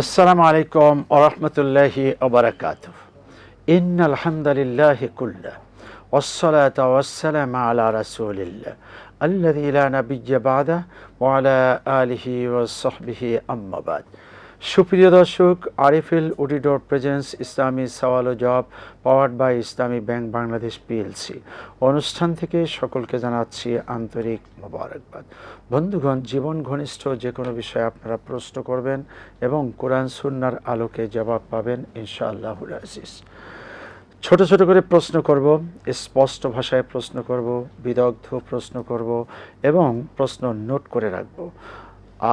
আসসালামু আলাইকুম ওয়া রাহমাতুল্লাহি ওয়া বারাকাতুহু। ইন্নাল হামদালিল্লাহি কুল্লাহু ওয়াসসালাতু ওয়াসসালামু আলা রাসূলিল্লাহ আল্লাযী লা নাবিয়্যা বা'দাহু ওয়া আলা আলিহি ওয়া সাহবিহি আম্মা বা'দ। সুপ্রিয় দর্শক, আরএফএল অডিটর প্রেজেন্স ইসলামী সওয়াল ও জবাব powered by Islami bank Bangladesh PLC অনুষ্ঠান থেকে সকলকে জানাচ্ছি আন্তরিক মোবারকবাদ। বন্ধুগণ, জীবন ঘনিষ্ঠ যে কোনো বিষয়ে আপনারা প্রশ্ন করবেন এবং কোরআন সুন্নাহর আলোকে জবাব পাবেন ইনশাআল্লাহুল আজিজ। ছোট ছোট করে প্রশ্ন করব, স্পষ্ট ভাষায় প্রশ্ন করব, বিদগ্ধ প্রশ্ন করব এবং প্রশ্ন নোট করে রাখব।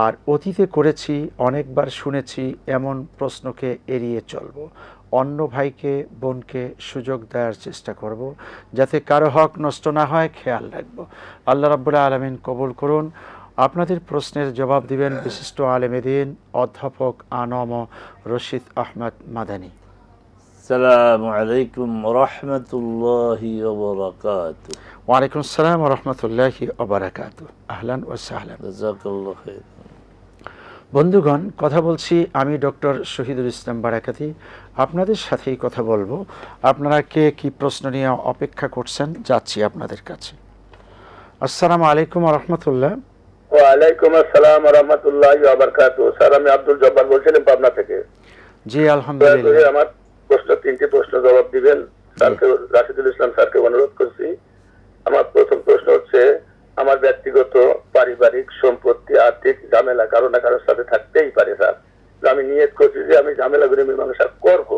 আর অতীতে করেছি, অনেকবার শুনেছি, এমন প্রশ্নকে এড়িয়ে চলব। অন্য ভাইকে বোনকে সুযোগ দেওয়ার চেষ্টা করব, যাতে কারো হক নষ্ট না হয় খেয়াল রাখব। আল্লাহ রাব্বুল আলামিন কবুল করুন। আপনাদের প্রশ্নের জবাব দিবেন বিশিষ্ট আলেমে দ্বীন অধ্যাপক আনম রশিদ আহমদ মাদানী। আসসালামু আলাইকুম রাহমাতুল্লাহি ওয়া বারাকাতুহু। ওয়া আলাইকুম আসসালাম ওয়া রাহমাতুল্লাহি ওয়া বারাকাতুহু। আহলান ওয়া সাহলান। জাযাকাল্লাহু খাইর। বন্ধুগণ, কথা বলছি আমি ডক্টর শহীদুল ইসলাম বারাকাতি। আপনাদের সাথেই কথা বলবো। আপনারা কে কি প্রশ্ন নিয়ে অপেক্ষা করছেন, যাচ্ছি আপনাদের কাছে। আসসালামু আলাইকুম ওয়া রাহমাতুল্লাহ। ওয়া আলাইকুম আসসালাম ওয়া রাহমাতুল্লাহি ওয়া বারাকাতুহু। স্যার, আমি আব্দুল জব্বার বলছিলাম পাবনা থেকে। জি আলহামদুলিল্লাহ। আমার তিনটি প্রশ্ন জবাব দিবেন। স্যারকে, রাশিদুল ইসলাম স্যারকে অনুরোধ করছি। আমার প্রথম প্রশ্ন হচ্ছে, আমার ব্যক্তিগত পারিবারিক সম্পত্তি আর্থিক ঝামেলা কারো না কারোর সাথে থাকতেই পারে স্যার। আমি নিয়ত করছি যে আমি ঝামেলাগুলি মীমাংসা করবো।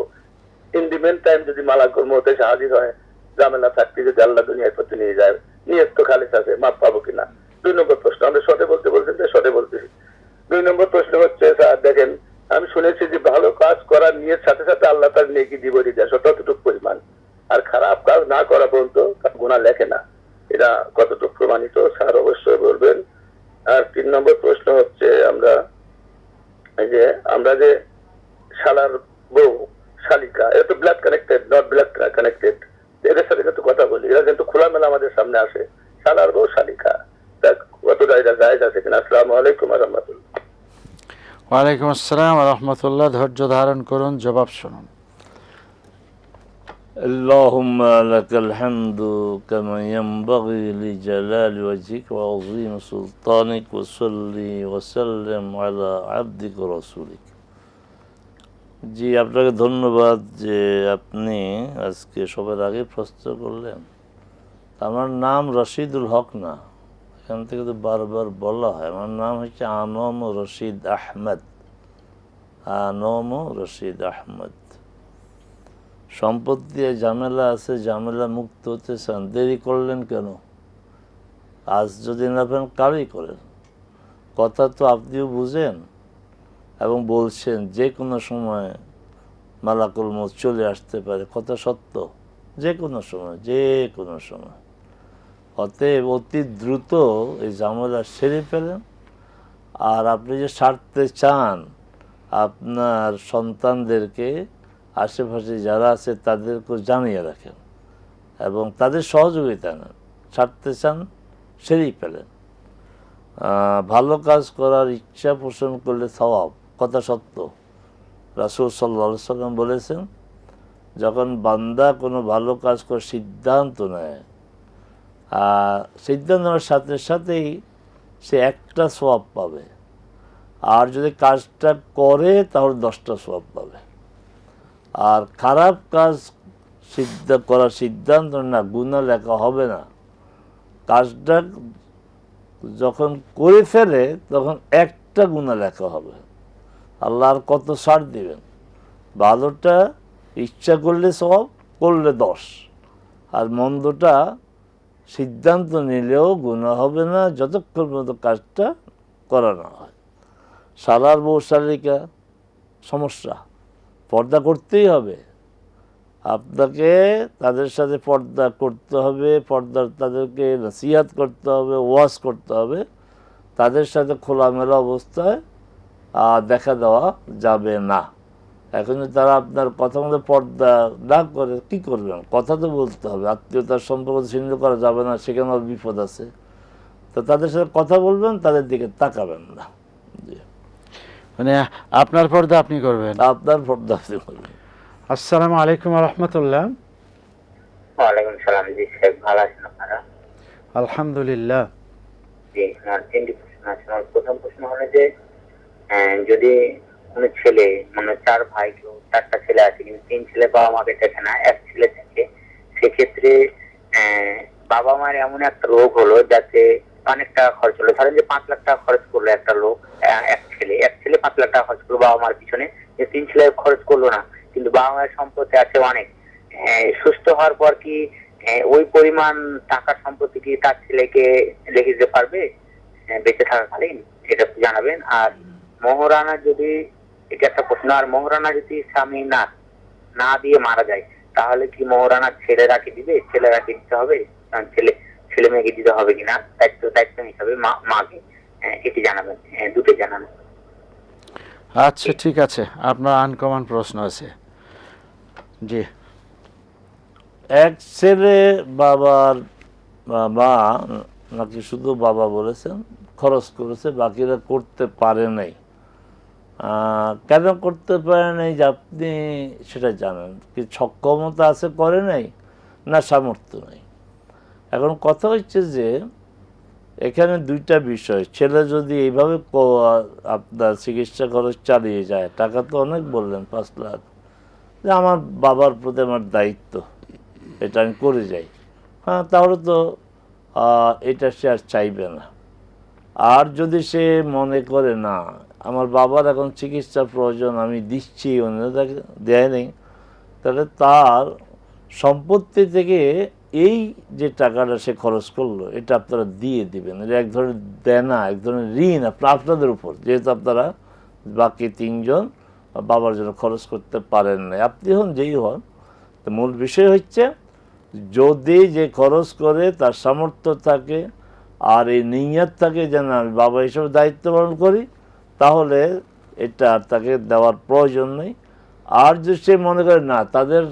ইন দি মেন টাইম যদি মালাকুল মউত এসে হাজির হয়, ঝামেলা থাকতে যদি আল্লাহ দুনিয়ার প্রতি নিয়ে যায়, নিয়ত তো খালিস আছে, মাপ পাবো কিনা। 2 নম্বর প্রশ্ন, আমরা শর্টে বলতে বলছেন যে শর্টে বলতেছি। 2 নম্বর প্রশ্ন হচ্ছে, স্যার দেখেন, আমি শুনেছি যে ভালো কাজ করার নিয়ত সাথে সাথে আল্লাহ তার নেকি জীবনী দেয় ততটুকু পরিমাণ, আর খারাপ কাজ না করা পর্যন্ত গুনাহ লেখে না। এটা কতটুকু প্রমাণিত স্যার অবশ্যই বলবেন। আর 3 নম্বর প্রশ্ন হচ্ছে, আমরা যে শালার বউ শালিকা, এটা তো blood connected, not blood connected, এদের সাথে কিন্তু কথা বলি, এরা কিন্তু খোলামেলা আমাদের সামনে আসে। শালার বউ শালিকা কতটা এটা জায়েজ আছে কিনা? আসসালামু আলাইকুম ওয়া রাহমাতুল্লাহ। ওয়া আলাইকুম আসসালাম ওয়া রাহমাতুল্লাহ। ধৈর্য ধারণ করুন, জবাব শুনুন। আল্লাহুম্মা লাকাল হামদু কামা ইয়ানবাগি লিজালালি ওয়াজহিকা ওয়া আযীমি সুলতানিকা ওয়া সাল্লি ওয়া সাল্লিম আলা আবদিকা ওয়া রাসূলিকা। জি, আপনাকে ধন্যবাদ যে আপনি আজকে সবার আগে প্রশ্ন করলেন। আমার নাম রশিদুল হক না, এখান থেকে তো বারবার বলা হয়। আমার নাম হচ্ছে আনম রশিদ আহমদ। আনম রশিদ আহমদ। সম্পত্তি ঝামেলা আছে, ঝামেলা মুক্ত হতে চান, দেরি করলেন কেন? আজ যদি না পারেন কালই করেন। কথা তো আপনিও বুঝেন এবং বলছেন যে কোনো সময় মালাকুল মউত চলে আসতে পারে, কথা সত্য। যে কোনো সময়, যে কোনো সময়। অতএব অতি দ্রুত এই ঝামেলা সেরে ফেলেন। আর আপনি যে সারতে চান, আপনার সন্তানদেরকে, আশেপাশে যারা আছে তাদেরকে জানিয়ে রাখেন এবং তাদের সহযোগিতা নেন। ছাড়তে চান, সেরেই ফেলেন। ভালো কাজ করার ইচ্ছা পোষণ করলে সওয়াব, কথা সত্য। রাসূল সাল্লাল্লাহু আলাইহি সাল্লাম বলেছেন, যখন বান্দা কোনো ভালো কাজ করার সিদ্ধান্ত নেয়, সিদ্ধান্ত নেওয়ার সাথে সাথেই সে একটা সওয়াব পাবে, আর যদি কাজটা করে তাহলে 10টা সওয়াব পাবে। আর খারাপ কাজ করার সিদ্ধান্ত না, গুনাহ লেখা হবে না। কাজটা যখন করে ফেলে তখন একটা গুনাহ লেখা হবে। আল্লাহ আর কত ছাড় দিবেন? ভালোটা ইচ্ছা করলে সওয়াব, করলে 10, আর মন্দটা সিদ্ধান্ত নিলেও গুনাহ হবে না যতক্ষণ পর্যন্ত কাজটা করা না হয়। শালার বউ শালিকা সমস্যা, পর্দা করতেই হবে। আপনাকে তাদের সাথে পর্দা করতে হবে, তাদেরকে নসিহত করতে হবে, ওয়াজ করতে হবে। তাদের সাথে খোলামেলা অবস্থায় দেখা দেওয়া যাবে না। এখন যদি তারা আপনার কথা মতো পর্দা না করে, কী করবেন? কথা তো বলতে হবে। আত্মীয়তার সম্পর্ক ছিন্ন করা যাবে না, সেখানে বিপদ আছে। তো তাদের সাথে কথা বলবেন, তাদের দিকে তাকাবেন না। জি। মানে আপনার পর্দা আপনি করবেন। আপনার পর্দা আপনি করবেন। আসসালামু আলাইকুম ওয়া রাহমাতুল্লাহ। ওয়ালাইকুম সালাম। জি শেখ, ভালো আছেন আপনারা? আলহামদুলিল্লাহ। জি, আমার তিনটি প্রশ্ন আছে। আমার প্রথম প্রশ্ন হলো যে যদি কোনো ছেলে, মানে 4 ভাই, কেউ 4টা ছেলে আছে কিন্তু 3 ছেলে বাবা মাকে দেখে না, এক ছেলে দেখে, সেক্ষেত্রে বাবা মার এমন একটা রোগ হলো যাতে অনেক টাকা খরচ হলো, ধরেন যে 5 লাখ টাকা খরচ করলো একটা লোক, এক ছেলে 5 লাখ টাকা খরচ করলো বাবা মার পিছনে, যে 3 ছেলে খরচ করলো না, কিন্তু বাবা মায়ের সম্পত্তি আছে অনেক। সুস্থ হওয়ার পর কি ওই পরিমাণ টাকার সম্পত্তি কি তার ছেলেকে লিখে দিতে পারবে বেঁচে থাকাকালীন? এটা একটু জানাবেন। আর মোহরানা যদি, এটা একটা প্রশ্ন, আর মোহরানা যদি স্বামী না দিয়ে মারা যায়, তাহলে কি মোহরানা ছেলেরাকে দিতে হবে? কারণ ছেলে মেয়েকে দিতে হবে কিনা, দায়িত্ব হিসাবে মাকে, এটি জানাবেন, দুটো জানাবেন। আচ্ছা, ঠিক আছে, আপনার আনকমন প্রশ্ন আছে। জি। এক ছেলে বাবার মা নাকি শুধু বাবা বলেছেন খরচ করেছে, বাকিরা করতে পারে নাই। কেন করতে পারে নাই যে আপনি সেটা জানেন কি? সক্ষমতা আছে, করে নাই, না সামর্থ্য নেই। এখন কথা হচ্ছে যে এখানে দুইটা বিষয়। ছেলে যদি এইভাবে আপনার চিকিৎসা খরচ চালিয়ে যায়, টাকা তো অনেক বললেন 5 লাখ, যে আমার বাবার প্রতি আমার দায়িত্ব, এটা আমি করে যাই, হ্যাঁ, তাহলে তো এটা সে আর চাইবে না। আর যদি সে মনে করে না আমার বাবার এখন চিকিৎসা প্রয়োজন, আমি দিচ্ছি, অন্য তাকে দেয় নেই, তাহলে তার সম্পত্তি থেকে এই যে টাকাটা সে খরচ করলো এটা আপনারা দিয়ে দিবেন। এটা এক ধরনের দেনা, এক ধরনের ঋণ আপনাদের উপর, যেহেতু আপনারা বাকি 3 জন বাবার জন্য খরচ করতে পারেন না, আপনি হন যেই হন। তো মূল বিষয় হচ্ছে যদি যে খরচ করে তার সামর্থ্য থাকে আর এই নিয়ত থাকে যেন আমি বাবা হিসেবে দায়িত্ব পালন করি, তাহলে এটা তাকে দেওয়ার প্রয়োজন নেই। আর যদি সে মনে করে না তাদের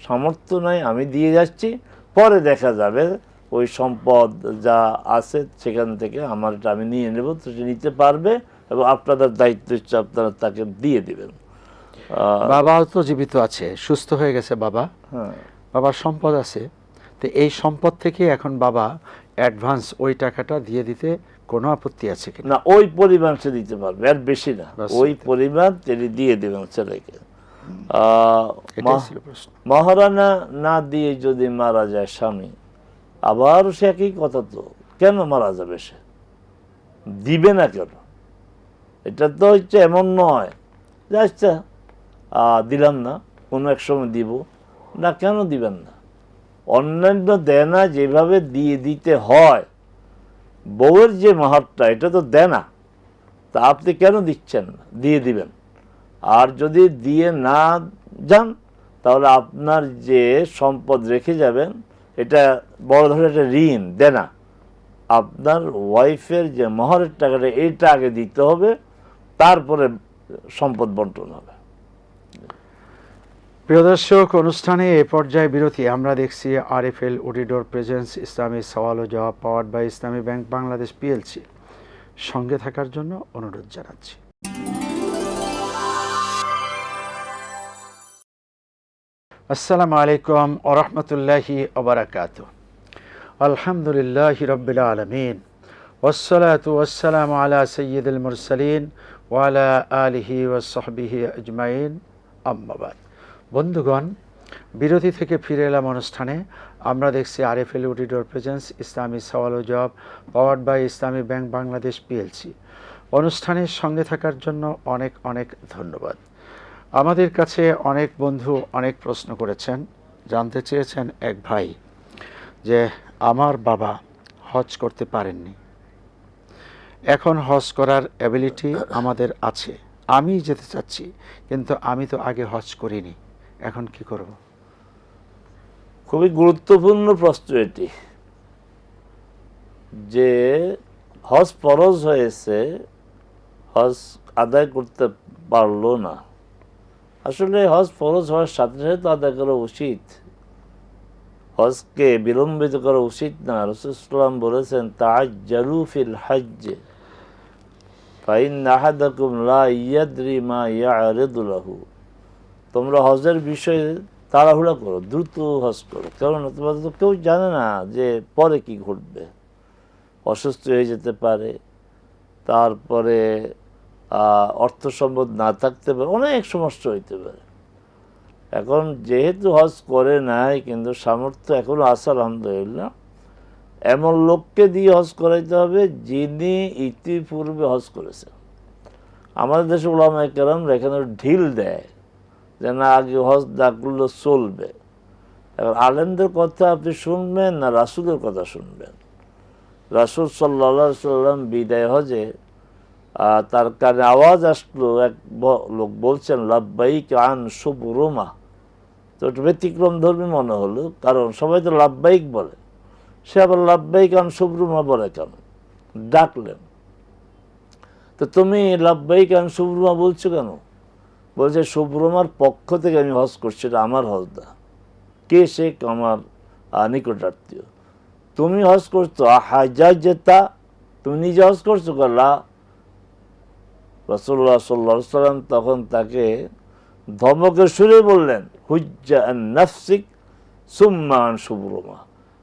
সামর্থ্য নাই, আমি দিয়ে যাচ্ছি, পরে দেখা যাবে ওই সম্পদ যা আছে সেখান থেকে আমার এটা আমি নিয়ে নেব, তো সে নিতে পারবে এবং আপনাদের দায়িত্ব হচ্ছে আপনারা তাকে দিয়ে দিবেন। বাবাও তো জীবিত আছে, সুস্থ হয়ে গেছে বাবা, হ্যাঁ, বাবার সম্পদ আছে, তো এই সম্পদ থেকে এখন বাবা অ্যাডভান্স ওই টাকাটা দিয়ে দিতে কোনো আপত্তি আছে কিনা? না, ওই পরিমাণ সে দিতে পারবে, আর বেশি না, ওই পরিমাণ তিনি দিয়ে দেবেন ছেলেকে। মহারানা না দিয়ে যদি মারা যায় স্বামী, আবার সে একই কথা, তো কেন মারা যাবে, সে দিবে না কেন? এটা তো হচ্ছে এমন নয় যে আচ্ছা দিলাম না, কোনো এক সময় দিব না, কেন দিবেন না? অন্যান্য দেনা যেভাবে দিয়ে দিতে হয়, বউয়ের যে মাহারটা, এটা তো দেনা, তা আপনি কেন দিচ্ছেন না? দিয়ে দিবেন। আর যদি দিয়ে না যান, তাহলে আপনার যে সম্পদ রেখে যাবেন এটা বড় ধরনের একটা ঋণ, দেনা। আপনার ওয়াইফের যে মহরের টাকাটা, এইটা আগে দিতে হবে, তারপরে সম্পদ বন্টন হবে। প্রিয় দর্শক, অনুষ্ঠানে এ পর্যায়ে বিরতি। আমরা দেখছি আরএফএল অডিটর প্রেজেন্স ইসলামী সওয়াল ও জবাব, powered by Islami bank Bangladesh PLC. সঙ্গে থাকার জন্য অনুরোধ জানাচ্ছি। আসসালামু আলাইকুম ওয়া রাহমাতুল্লাহি ওয়া বারাকাতুহু। আলহামদুলিল্লাহি রাব্বিল আলামিন, ওয়াসসালাতু ওয়াসসালামু আলা সাইয়্যিদিল মুরসালিন ওয়া আলা আলিহি ওয়া সাহবিহি আজমাইন, আম্মা বাদ। বন্ধুগণ, বিরতি থেকে ফিরে এলাম অনুষ্ঠানে। আমরা দেখছি আরএফএল অডিটর প্রেজেন্স ইসলামী সওয়াল ও জবাব, powered by Islami bank Bangladesh PLC. অনুষ্ঠানের সঙ্গে থাকার জন্য অনেক অনেক ধন্যবাদ। আমাদের কাছে অনেক বন্ধু অনেক প্রশ্ন করেছেন, জানতে চেয়েছেন এক ভাই যে আমার বাবা হজ করতে পারেননি, এখন হজ করার অ্যাবিলিটি আমাদের আছে, আমি যেতে চাচ্ছি, কিন্তু আমি তো আগে হজ করিনি, এখন কি করব? খুবই গুরুত্বপূর্ণ প্রশ্ন এটি, যে হজ ফরজ হয়েছে, হজ আদায় করতে পারলো না। আসলে হজ ফরজ হওয়ার সাথে সাথে তো আদায় করা উচিত, হজকে বিলম্বিত করা উচিত না। রাসূলুল্লাহ সাল্লাল্লাহু আলাইহি ওয়াসাল্লাম বলেছেন, তাআজ্জালু ফিল হজ্জ ফাইন্না আহাদাকুম লা ইয়াদরি মা ইয়ারিদু লাহু, তোমরা হজের বিষয়ে তাড়াহুড়া করো, দ্রুত হজ করো, কারণ তোমাদের তো কেউ জানে না যে পরে কি ঘটবে। অসুস্থ হয়ে যেতে পারে, তারপরে অর্থ সম্পদ না থাকতে পারে, অনেক সমস্যা হইতে পারে। এখন যেহেতু হজ করে নাই কিন্তু সামর্থ্য এখনও আছে আলহামদুলিল্লাহ, এমন লোককে দিয়ে হজ করাইতে হবে যিনি ইতিপূর্বে হজ করেছেন। আমাদের দেশে উলামায়ে কেরামরা এখানে ঢিল দেয় যে না, আগে হজ না করলে চলবে। এখন আলেমদের কথা আপনি শুনবেন না রাসূলের কথা শুনবেন? রাসূল সাল্লাল্লাহু আলাইহি সাল্লাম বিদায় হজে তার কানে আওয়াজ আসলো, এক লোক বলছেন লাব্বাইক আন সুবরুমা। তো একটু ব্যতিক্রম ধর্মী মনে হলো, কারণ সবাই তো লাব্বাইক বলে, সে আবার লাব্বাইক আন সুবরুমা বলে কেন? ডাকলেন, তো তুমি লাব্বাইক আন সুবরুমা বলছো কেন? বলছে সুবরুমার পক্ষ থেকে আমি হজ করছি, এটা আমার হজ না। কে সে? আমার নিকটাত্মীয়। তুমি হজ করছো, হাজাজতা, তুমি নিজে হজ করছো? লা। রাসূলুল্লাহ সাল্লাল্লাহু আলাইহি সাল্লাম তখন তাকে ধমকের সুরে বললেন, হুজ্জা আন নাফসিক সুম্মা আন সুবরুমা,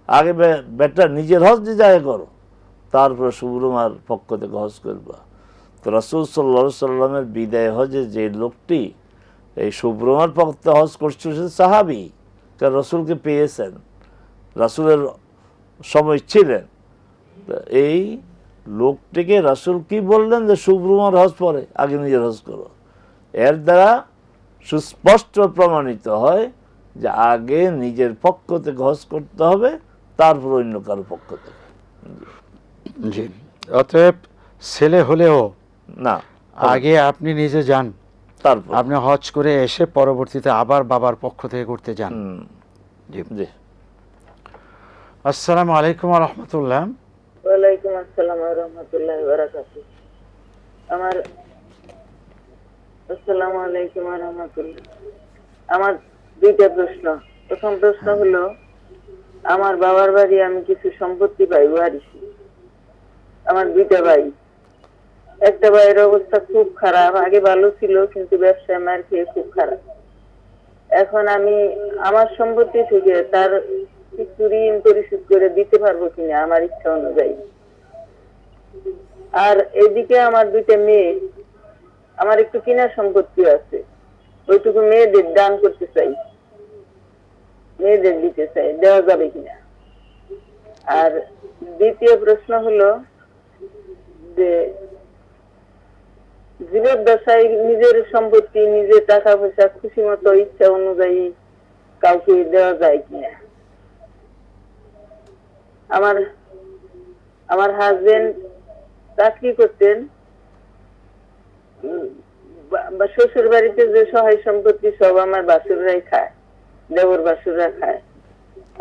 আগে বেটা নিজের হজ নিজে আগে করো, তারপরে সুবরুমার পক্ষ থেকে হজ করবা। তো রাসূল সাল্লাল্লাহু আলাইহি সাল্লামের বিদায় হজে যে লোকটি এই সুবরুমার পক্ষে হজ করছিল সে সাহাবী, কারণ রাসূলকে পেয়েছেন, রাসূলের সময় ছিলেন। এই লোকটিকে রাসূল কি বললেন যে সুবরুমার হজ পরে, আগে নিজের হজ করো। এর দ্বারা সুস্পষ্ট প্রমাণিত হয় যে আগে নিজের পক্ষ থেকে হজ করতে হবে, তারপর অন্য কারো পক্ষ থেকে। জি, অতএব ছেলে হলেও না, আগে আপনি নিজে যান, তারপর আপনি হজ করে এসে পরবর্তীতে আবার বাবার পক্ষ থেকে করতে যান। জি জি। আসসালামু আলাইকুম ওয়া রাহমাতুল্লাহ। ওয়ালাইকুম আসসালাম ওয়া রাহমাতুল্লাহি ওয়া বারাকাতুহু। আসসালামু আলাইকুম ওয়া রাহমাতুল্লাহ। আমার দুইটা প্রশ্ন। প্রথম প্রশ্ন হলো, আমার বাবার বাড়ি আমি কিছু সম্পত্তি পাই ওয়ারিশি। আমার দুইটা ভাই, একটা ভাইয়ের অবস্থা খুব খারাপ, আগে ভালো ছিল কিন্তু ব্যবসায় মার খেয়ে খুব খারাপ। এখন আমি আমার সম্পত্তি থেকে তার কিছু ঋণ পরিশোধ করে দিতে পারবো কিনা আমার ইচ্ছা অনুযায়ী। আর এদিকে আমার দুইটা মেয়ে, আমার একটু কিনা সম্পত্তি আছে, ওইটুকু মেয়েদের দান করতে চাই, মেয়েদের দিতে চাই, দেওয়া যাবে কিনা। আর দ্বিতীয় প্রশ্ন হলো যে জীবদ্দশায় নিজের সম্পত্তি, নিজের টাকা পয়সা খুশি মতো ইচ্ছা অনুযায়ী কাউকে দেওয়া যায় কিনা। আমার হাজবেন্ড চাকরি করতেন, শ্বশুর বাড়িতে যে সহায় সম্পত্তি সব আমার বাসুররাই খায়, দেবর বাসুররা খায়।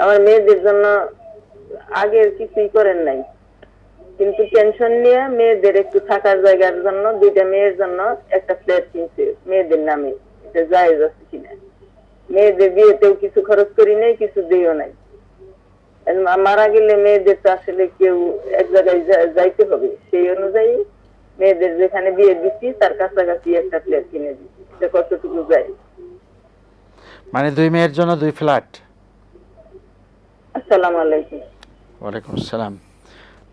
আমার মেয়েদের জন্য আগের কিছুই করেন নাই, কিন্তু পেনশন নিয়ে মেয়েদের একটু থাকার জায়গার জন্য দুইটা মেয়ের জন্য একটা ফ্ল্যাট কিনছে মেয়েদের নামে। এটা জায়েজ আছে কিনা? মেয়েদের বিয়েতেও কিছু খরচ করি নাই, কিছু দিও নাই। মারা গেলে মেয়েদের তো আসলে কেউ এক জায়গায় যাইতে হবে, সেই অনুযায়ী মেয়েদের যেখানে বিয়ে দিচ্ছি তার কাছাকাছি একটা ফ্ল্যাট কিনে দিচ্ছি। এটা কতটুকু যায়? মানে দুই মেয়ের জন্য দুই ফ্ল্যাট। আসসালামু আলাইকুম। ওয়ালাইকুম আসসালাম।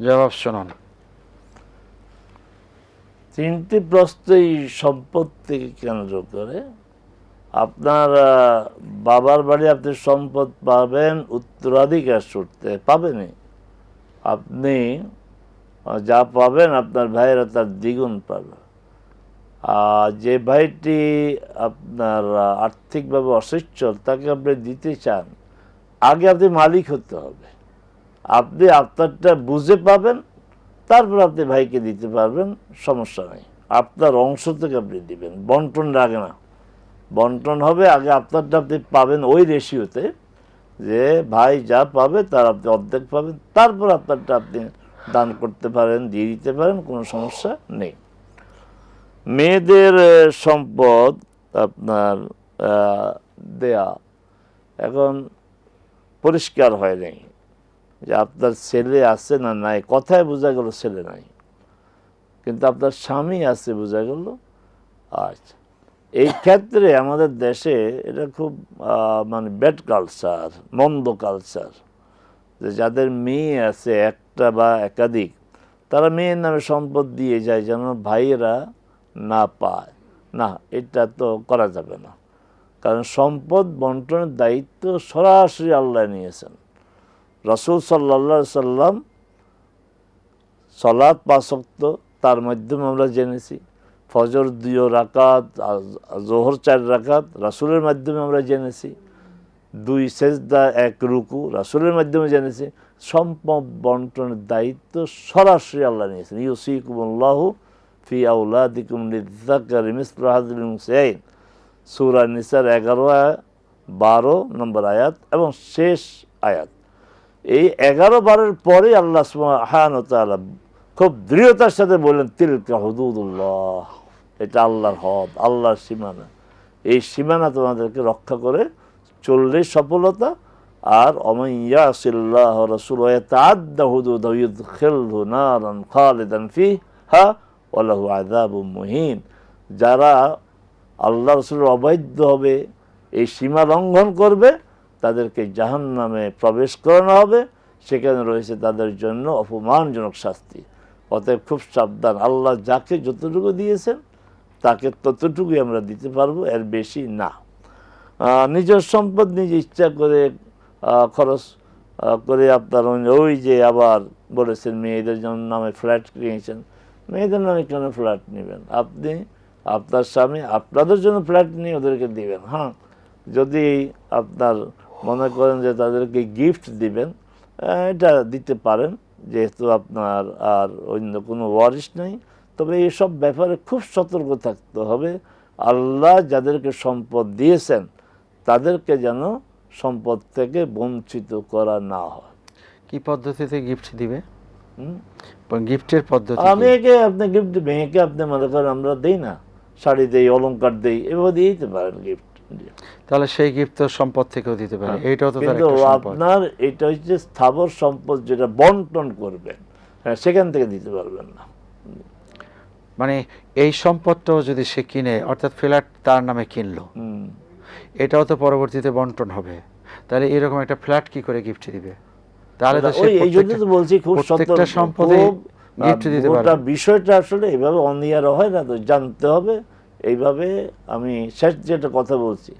জবাব শুনুন। তিনটি প্রশ্নই সম্পত্তিকে কেন্দ্র করে। আপনার বাবার বাড়ি আপনি সম্পদ পাবেন উত্তরাধিকার সূত্রে, পাবেনই। আপনি যা পাবেন আপনার ভাইয়েরা তার দ্বিগুণ পাবে। আর যে ভাইটি আপনার আর্থিকভাবে অসচ্ছল তাকে আপনি দিতে চান, আগে আপনি মালিক হতে হবে। আপনি আপনারটা বুঝে পাবেন, তারপর আপনি ভাইকে দিতে পারবেন, সমস্যা নেই। আপনার অংশ থেকে আপনি দিবেন, বন্টন লাগে না। বন্টন হবে আগে আপনারটা আপনি পাবেন ওই রেশিওতে, যে ভাই যা পাবে তার আপনি অর্ধেক পাবেন, তারপর আপনারটা আপনি দান করতে পারেন, দিয়ে দিতে পারেন, কোনো সমস্যা নেই। মেয়েদের সম্পদ আপনার দেয়া এখন পরিষ্কার হয় নাই যে আপনার ছেলে আছে না নাই, কথায় বোঝা গেল ছেলে নাই। কিন্তু আপনার স্বামী আছে, বোঝা গেল। আচ্ছা, এই ক্ষেত্রে আমাদের দেশে এটা খুব মানে ব্যাড কালচার, মন্দ কালচার, যে যাদের মেয়ে আছে একটা বা একাধিক, তারা মেয়ের নামে সম্পদ দিয়ে যায় যেন ভাইয়েরা না পায়। না, এটা তো করা যাবে না, কারণ সম্পদ বন্টনের দায়িত্ব সরাসরি আল্লাহ নিয়েছেন। রাসূল সাল্লাল্লাহু আলাইহি সাল্লাম সালাত 5 ওয়াক্ত তার মাধ্যমে আমরা জেনেছি, ফজর 2 রাকাত, জোহর 4 রাকাত রাসূলের মাধ্যমে আমরা জেনেছি, 2 সেজদা 1 রুকু রাসূলের মাধ্যমে জেনেছি। সম্পদ বন্টনের দায়িত্ব সরাসরি আল্লাহ নিয়েছেন। ইউসিকুমুল্লাহু ফি আওলাদিকুম লিয-যাকারি মিসলু হাযিল উনসায়াইন, সূরা নিসার 11-12 নম্বর আয়াত এবং শেষ আয়াত। এই 11-12 পরে আল্লাহ সুবহানাহু ওয়া তাআলা খুব দৃঢ়তার সাথে বললেন, তিলকা হুদুদুল্লাহ, এটা আল্লাহর হদ, আল্লাহর সীমানা। এই সীমানা তোমাদেরকে রক্ষা করে চললেই সফলতা। আর ওমান ইয়াসিল্লাহ ওয়া রাসূলাহু ওয়া ইয়াতাআদ্দা হুদুদাহু ইউদখিলহু নারান খালিদান ফিহা ওয়া লাহু আযাবুম মুহিন, যারা আল্লাহ রাসূলের অবাধ্য হবে, এই সীমা লঙ্ঘন করবে, তাদেরকে জাহান্নামে প্রবেশ করানো হবে, সেখানে রয়েছে তাদের জন্য অপমানজনক শাস্তি। অতএব খুব সাবধান, আল্লাহ যাকে যতটুকু দিয়েছেন তাকে ততটুকুই আমরা দিতে পারবো, এর বেশি না। নিজের সম্পদ নিজে ইচ্ছা করে খরচ করে আপনার ওই যে আবার বলেছেন মেয়েদের নামে ফ্ল্যাট কিনেছেন, মেয়েদের নামে কেন ফ্ল্যাট নেবেন? আপনি আপনার স্বামী আপনাদের জন্য ফ্ল্যাট নিয়ে ওদেরকে দিবেন। হ্যাঁ, যদি আপনার মনে করেন যে তাদেরকে গিফট দিবেন, এটা দিতে পারেন, যেহেতু আপনার আর অন্য কোনো ওয়ারিশ নেই। তবে এইসব ব্যাপারে খুব সতর্ক থাকতে হবে। আল্লাহ যাদেরকে সম্পদ দিয়েছেন তাদেরকে যেন সম্পদ থেকে বঞ্চিত করা না হয়। কি পদ্ধতিতে গিফট দিবে? গিফটের পদ্ধতি মেয়েকে আপনি গিফট, মেয়েকে আপনি মনে করেন আমরা দেই না, শাড়ি দেই, অলংকার দেই, এভাবে দিয়ে দিতে পারেন গিফট। তাহলে সেই গিফট তো সম্পদ থেকেও দিতে পারে। এইটাও তো কিন্তু আপনার এটা হচ্ছে স্থাবর সম্পদ, যেটা বন্টন করবেন, হ্যাঁ, সেখান থেকে দিতে পারবেন না। মানে এই সম্পদটাও যদি সে কিনে, অর্থাৎ ফ্ল্যাট তার নামে কিনলো, এটাও তো পরবর্তীতে বন্টন হবে, তাহলে এরকম একটা ফ্ল্যাট কি করে গিফট দিবে? তাহলে তো এই জন্য তো বলছি খুব সতর্ক, সম্পদে গিফট দিতে পারে। গোটা বিষয়টা আসলে এভাবে অনিয়ার হয় না, তো জানতে হবে। এইভাবে আমি শেষ যেটা কথা বলছি,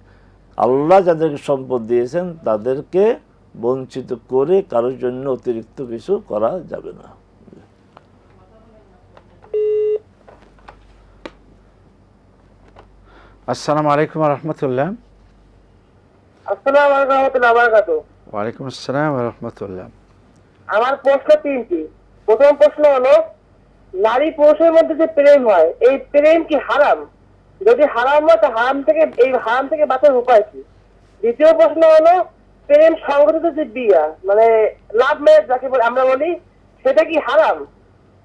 আল্লাহ যাদেরকে সম্পদ দিয়েছেন তাদেরকে বঞ্চিত করে কারোর জন্য অতিরিক্ত কিছু করা যাবে না। আসসালামু আলাইকুম ওয়া রাহমাতুল্লাহ। আসসালামু আলাইকুম ওয়া রাহমাতুল্লাহি ওয়া বারাকাতুহু। ওয়া আলাইকুম আসসালাম ওয়া রাহমাতুল্লাহ। আমার প্রশ্ন 3টি। প্রথম প্রশ্ন হলো, নারী পুরুষের মধ্যে যে প্রেম হয়, এই প্রেম কি হারাম? যদি হারাম হয়, তো হারাম থেকে বাঁচার উপায় কি? দ্বিতীয় প্রশ্ন হলো, প্রেম সংগঠিত যে বিয়া, মানে লাভ ম্যারেজ যাকে আমরা বলি, সেটা কি হারাম?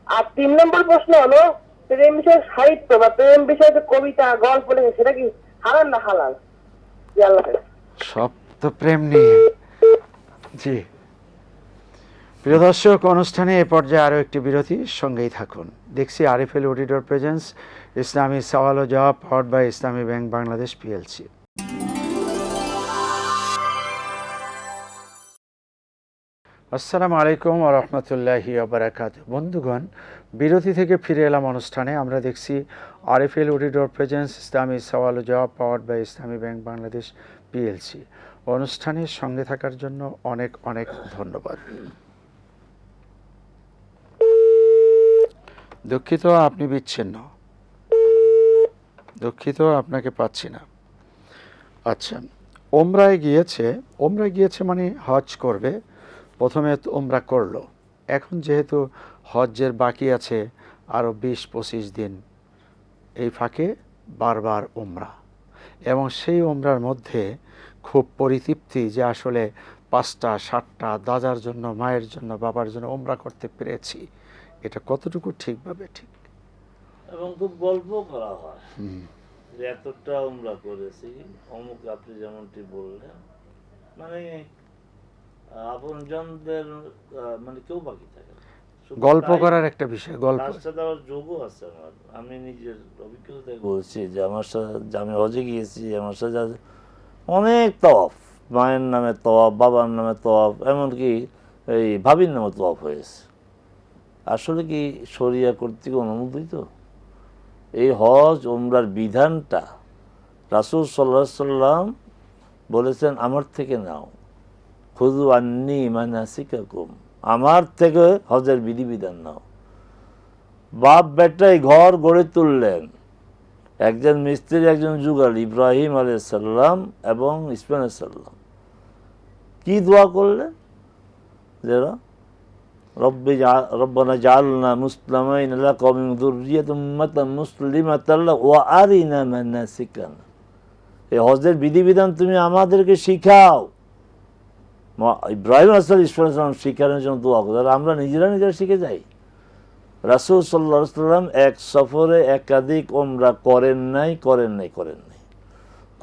আর 3 নম্বর প্রশ্ন হলো, প্রেম বিষয়ক সাহিত্য বা প্রেম বিষয়ক কবিতা, গল্প লেখে, সেটা কি হারাম না হালাল? জি, আল্লাহ হাফেজ। সব তো প্রেম নিয়ে। জি প্রিয় দর্শক, অনুষ্ঠানে এ পর্যায়ে আরও একটি বিরতি, সঙ্গেই থাকুন। দেখছি আরএফএল অডিটর প্রেজেন্স ইসলামী সওয়াল ও জবাব, powered by Islami bank Bangladesh PLC. আসসালামু আলাইকুম ওয়া রাহমাতুল্লাহি ওয়া বারাকাতুহু। বন্ধুগণ, বিরতি থেকে ফিরে এলাম অনুষ্ঠানে। আমরা দেখছি আরএফএল অডিটর প্রেজেন্স ইসলামী সওয়াল ও জবাব, powered by Islami bank Bangladesh PLC. অনুষ্ঠানের সঙ্গে থাকার জন্য অনেক অনেক ধন্যবাদ। দুঃখিত, আপনি বিচ্ছিন্ন। দুঃখিত, আপনাকে পাচ্ছি না। আচ্ছা, ওমরায় গিয়েছে মানে হজ করবে। প্রথমে ওমরা করলো, এখন যেহেতু হজ্জের বাকি আছে আরও 20-25 দিন, এই ফাঁকে বারবার ওমরা, এবং সেই ওমরার মধ্যে খুব পরিতৃপ্তি যে আসলে 5টা 7টা দাদার জন্য, মায়ের জন্য, বাবার জন্য ওমরা করতে পেরেছি। এটা কতটুকু ঠিকভাবে ঠিক? এবং খুব গল্প করা হয় যে এতটা ওমরা করেছি অমুক, আপনি যেমনটি বললেন, মানে আপনজনদের মানে কেউ বাকি থাকে না, গল্প করার একটা বিষয়, গল্প। তার সাথে আমার যোগও আছে। আমি নিজের অভিজ্ঞতায় বলছি যে আমার সাথে আমি হজে গিয়েছি, আমার সাথে অনেক তওয়াফ, মায়ের নামে তওয়াফ, বাবার নামে তওয়াফ, এমনকি এই ভাবির নামে তওয়াফ হয়েছে। আসলে কি শরিয়া কর্তৃক অনুমোদিত? এই হজ ওমরার বিধানটা রাসূল সাল্লাল্লাহু আলাইহি সাল্লাম বলেছেন আমার থেকে নাও, খুযু আন্নী মানাসিকাকুম, আমার থেকে হজের বিধিবিধান নাও। বাপ বেটাই ঘর গড়ে তুললেন, একজন মিস্ত্রি একজন যুগালী, ইব্রাহিম আলাইহিস সালাম এবং ইসমাঈল আলাইহিস সালাম। কি দোয়া করলেন? যারা রব্বানা জাআলনা মুসলিমাইন লাকা ওয়া মিন যুররিয়্যাতিনা উম্মাতান মুসলিমাতান লাকা ওয়া আরিনা মানাসিকানা। এই হজের বিধিবিধান তুমি আমাদেরকে শিখাও। ইব্রাহিম আলাইহিস সালাম শিখানোর জন্য দোয়া করে, আমরা নিজেরা শিখে যাই। রাসূল সাল্লাল্লাহু আলাইহি সাল্লাম এক সফরে একাধিক ওমরা করেন নাই।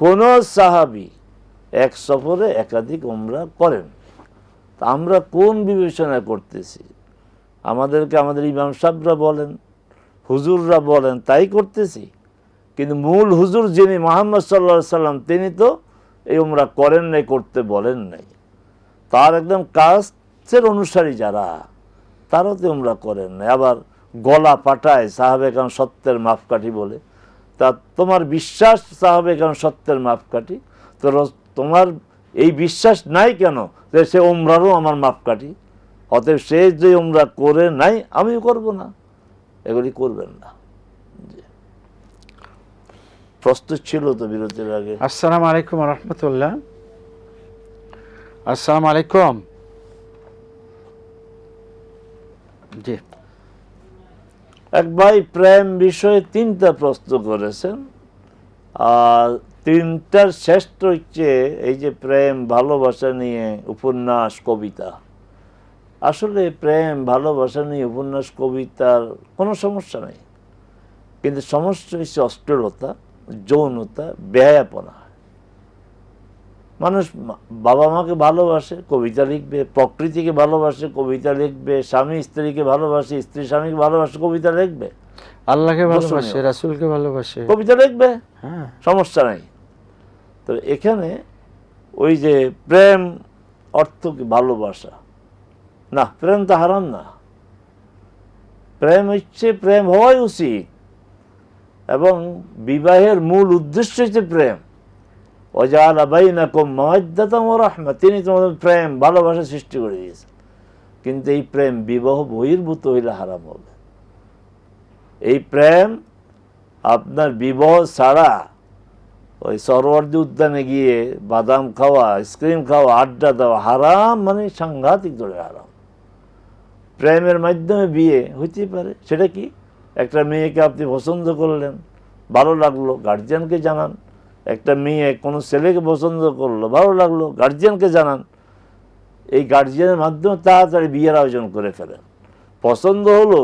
কোন সাহাবী এক সফরে একাধিক ওমরা করেন। তা আমরা কোন বিবেচনা করতেছি? আমাদেরকে আমাদের ইমাম সাহেবরা বলেন, হুজুররা বলেন, তাই করতেছি। কিন্তু মূল হুজুর যিনি মুহাম্মদ সাল্লাল্লাহু আলাইহি সাল্লাম, তিনি তো এই ওমরা করেন নাই, করতে বলেন নাই। তার একদম কাছের অনুসারী যারা, তারাও তো ওমরা করেন নাই। আবার গলা পাঠায় সাহাবে কেরাম সত্যের মাপকাঠি বলে। তা তোমার বিশ্বাস সাহাবে কেরাম সত্যের মাপকাঠি, তো তোমার এই বিশ্বাস নাই কেন যে সে ওমরারও আমার মাপকাঠি? অতএব সে যে ওমরা করে নাই, আমিও করব না। এগুলি করবেন না। প্রস্তুত ছিল তো বিরতির আগে? আসসালামু আলাইকুম ওয়া রাহমাতুল্লাহ। আসসালামু আলাইকুম। জি, এক ভাই প্রেম বিষয়ে 3টা প্রশ্ন করেছেন, আর 3টার শ্রেষ্ঠ হচ্ছে এই যে প্রেম ভালোবাসা নিয়ে উপন্যাস কবিতা। আসলে প্রেম ভালোবাসা নিয়ে উপন্যাস কবিতার কোনো সমস্যা নেই, কিন্তু সমস্যা হচ্ছে অশ্লীলতা, যৌনতা, বেহায়াপনা। মানুষ বাবা মাকে ভালোবাসে, কবিতা লিখবে, প্রকৃতিকে ভালোবাসে, কবিতা লিখবে, স্বামী স্ত্রীকে ভালোবাসে, স্ত্রী স্বামীকে ভালোবাসে, কবিতা লিখবে, আল্লাহকে ভালোবাসে, রাসূলকে ভালোবাসে, কবিতা লিখবে, হ্যাঁ, সমস্যা নাই। তো এখানে ওই যে প্রেম অর্থ কি ভালোবাসা না, প্রেম তো হারাম না। প্রেম হচ্ছে, প্রেম হওয়াই উচিত, এবং বিবাহের মূল উদ্দেশ্য হচ্ছে প্রেম। ওয়াজআলা বাইনাকুম মাওয়াদ্দাতান ওয়া রাহমা, তিনি তোমাদের প্রেম ভালোবাসা সৃষ্টি করে দিয়েছেন। কিন্তু এই প্রেম বিবাহ বহির্ভূত হইলে হারাম হবে। এই প্রেম আপনার বিবাহ ছাড়া ওই সরোয়ার্দী উদ্যানে গিয়ে বাদাম খাওয়া, আইসক্রিম খাওয়া, আড্ডা দেওয়া হারাম, মানে সাংঘাতিক ধরে হারাম। প্রেমের মাধ্যমে বিয়ে হইতে পারে। সেটা কি? একটা মেয়েকে আপনি পছন্দ করলেন, ভালো লাগলো, গার্জিয়ানকে জানান। একটা মেয়ে কোনো ছেলেকে পছন্দ করলো, ভালো লাগলো, গার্জিয়ানকে জানান। এই গার্জিয়ানের মাধ্যমে তাড়াতাড়ি বিয়ের আয়োজন করে ফেলেন। পছন্দ হলো,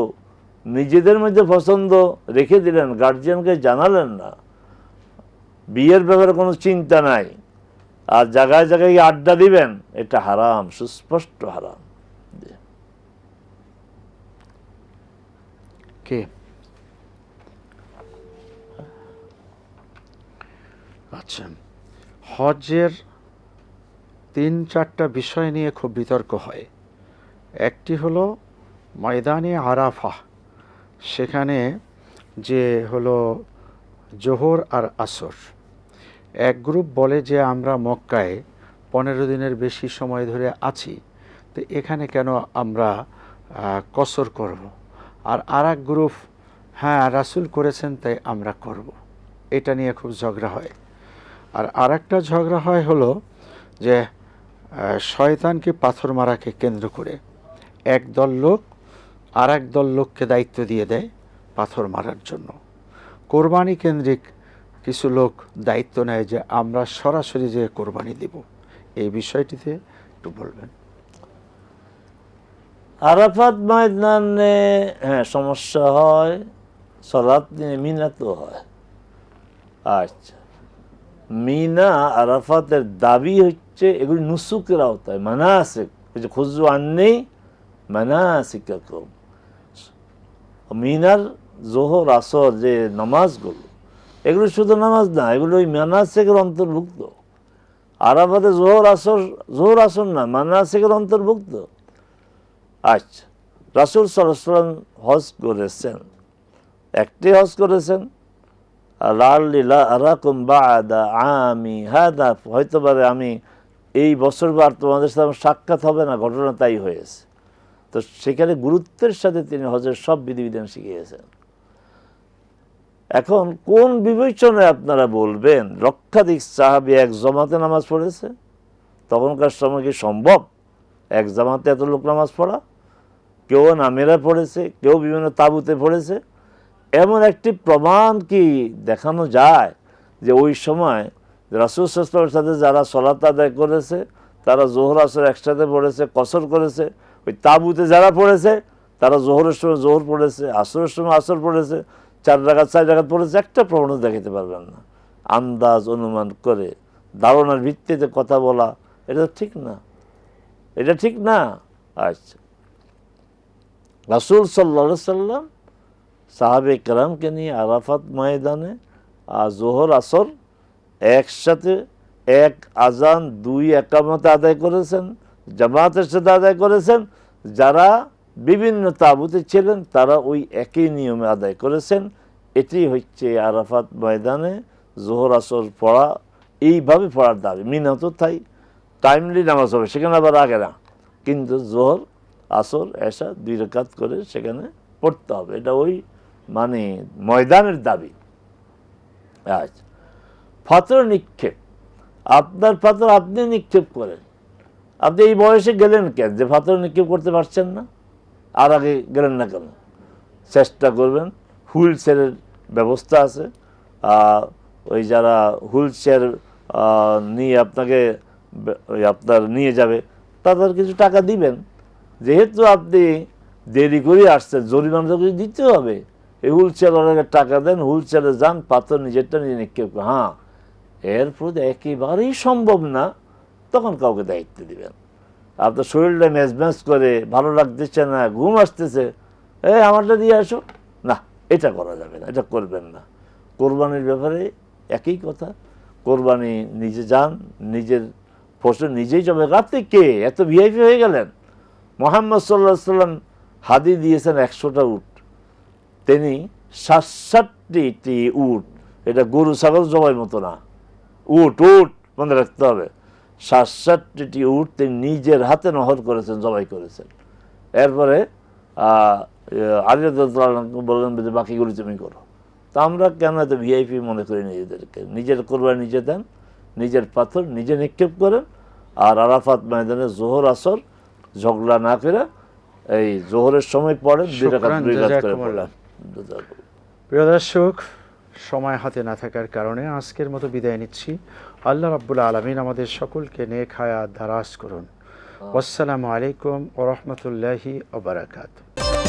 নিজেদের মধ্যে পছন্দ রেখে দিলেন, গার্জিয়ানকে জানালেন না, বিয়ের ব্যাপারে কোনো চিন্তা নাই, আর জায়গায় জায়গায় আড্ডা দিবেন, এটা হারাম, সুস্পষ্ট হারাম। কে? আচ্ছা, হজের 3-4টা বিষয় নিয়ে খুব বিতর্ক হয়। একটি হলো ময়দানে আরাফা, সেখানে যে হলো জোহর আর আসর। এক গ্রুপ বলে যে আমরা মক্কায় 15 দিনের বেশি সময় ধরে আছি, তো এখানে কেন আমরা কসর করব। আর আরেক গ্রুপ, হ্যাঁ রাসূল করেছেন তাই আমরা করব। এটা নিয়ে খুব ঝগড়া হয়। আর আরেকটা ঝগড়া হয় হলো যে শয়তানকে পাথর মারাকে কেন্দ্র করে একদল লোক আর এক দল লোককে দায়িত্ব দিয়ে দেয় পাথর মারার জন্য। কোরবানি কেন্দ্রিক কিছু লোক দায়িত্ব নেয় যে আমরা সরাসরি যে কোরবানি দেব। এই বিষয়টিতে একটু বলবেন। আরাফাত ময়দানে হ্যাঁ সমস্যা হয়, সালাত নিয়ে মিনাতেও হয়। আচ্ছা, মিনা আরাফাতের দাবি হচ্ছে এগুলি নুসুকের আওতায়, মানাসিক, খুযু আন্নী মানাসিকাকুম, মিনার জোহর আসর যে নামাজগুলো, এগুলো শুধু নামাজ না, এগুলো ওই মানাসিকের অন্তর্ভুক্ত। আরাফাতে জোহর আসর না, মানাসিকের অন্তর্ভুক্ত। আচ্ছা, রাসূল সাল্লাল্লাহু আলাইহি ওয়াসাল্লাম হজ করেছেন, একটি হজ করেছেন। লাআল্লি আরাকুম বা'দা আমি হাদা, হয়তো পারে আমি এই বছর বার তোমাদের সাথে সাক্ষাৎ হবে না, ঘটনা তাই হয়েছে। তো সেখানে গুরুত্বের সাথে তিনি হজের সব বিধিবিধান শিখিয়েছেন। এখন কোন বিবেচনায় আপনারা বলবেন লক্ষাধিক সাহাবী এক জামাতে নামাজ পড়েছে? তখনকার সময় কি সম্ভব এক জামাতে এত লোক নামাজ পড়া? কেউ নামেরা পড়েছে, কেউ বিভিন্ন তাঁবুতে পড়েছে। এমন একটি প্রমাণ কি দেখানো যায় যে ওই সময় রাসূল সাল্লাল্লাহু আলাইহি ওয়াসাল্লামের সাথে যারা সালাত আদায় করেছে তারা জোহর আসর একসাথে পড়েছে, কসর করেছে? ওই তাঁবুতে যারা পড়েছে তারা জোহরের সময় জোহর পড়েছে, আসরের সময় আসর পড়েছে, 4 রাকাত 4 রাকাত পড়েছে, একটা প্রমাণও দেখাতে পারবেন না। আন্দাজ অনুমান করে ধারণার ভিত্তিতে কথা বলা, এটা ঠিক না, এটা ঠিক না। আচ্ছা, রাসূল সাল্লাল্লাহু আলাইহি ওয়াসাল্লাম সাহাবে কেরামকে নিয়ে আরাফাত ময়দানে জোহর আসর একসাথে, এক আজান 2 একামতে আদায় করেছেন, জামাতের সাথে আদায় করেছেন। যারা বিভিন্ন তাঁবুতে ছিলেন তারা ওই একই নিয়মে আদায় করেছেন। এটি হচ্ছে আরাফাত ময়দানে জোহর আসর পড়া, এইভাবে পড়ার দাবি। মিনা তো তাই টাইমলি নামাজ হবে, সেখানে আবার আগে না, কিন্তু জোহর আসর এশা 2 রাকাত করে সেখানে পড়তে হবে, এটা ওই মানে ময়দানের দাবি। আচ্ছা, পাথর নিক্ষেপ, আপনার পাথর আপনি নিক্ষেপ করেন। আপনি এই বয়সে গেলেন কেন যে পাথর নিক্ষেপ করতে পারছেন না? আর আগে গেলেন না কেন? চেষ্টা করবেন। হুইল চেয়ারের ব্যবস্থা আছে, ওই যারা হুইল চেয়ার নিয়ে আপনাকে আপনার নিয়ে যাবে তাদের কিছু টাকা দিবেন। যেহেতু আপনি দেরি করে আসছেন, জরিমানা কিছু দিতে হবে। এই হুইল চেয়ার অনেকের টাকা দেন, হুইল চেয়ারে যান, পাথর নিজেরটা নিজে নিক্ষেপ করেন। হ্যাঁ, এরপর একেবারেই সম্ভব না, তখন কাউকে দায়িত্ব দিবেন। আপনার শরীরটা ম্যাচ করে, ভালো লাগতেছে না, ঘুম আসতেছে, আমারটা দিয়ে আসো না, এটা করা যাবে না, এটা করবেন না। কোরবানির ব্যাপারে একই কথা, কোরবানি নিজে যান, নিজের ফসল নিজেই জমে। আপনি কে এত ভিআইপি হয়ে গেলেন? মুহাম্মদ সাল্লাল্লাহু আলাইহি ওয়াসাল্লাম হাদিয়া দিয়েছেন 100টা উট, তিনি 67টি উট, এটা গরু ছাগল জবাই মতো না, উট মনে রাখতে হবে। 67টি উট তিনি নিজের হাতে নহর করেছেন, জবাই করেছেন। এরপরে আলী রাদিয়াল্লাহু আনহু বললেন যে বাকিগুলি তুমি করো। তা আমরা কেন এত ভিআইপি মনে করি নিজেদেরকে? নিজের কোরবানি নিজে দেন, নিজের পাথর নিজে নিক্ষেপ করেন, আর আরাফাত ময়দানে জোহর আসর ঝগড়া না করে এই জোহরের সময় পড়েন, 2 রাকাত করে পড়েন। প্রিয় দর্শক, সময় হাতে না থাকার কারণে আজকের মতো বিদায় নিচ্ছি। আল্লাহ রাব্বুল আলামিন আমাদের সকলকে নেক হায়াত দারাজ করুন। আসসালামু আলাইকুম ওয়া রাহমাতুল্লাহি ওয়া বারাকাতুহু।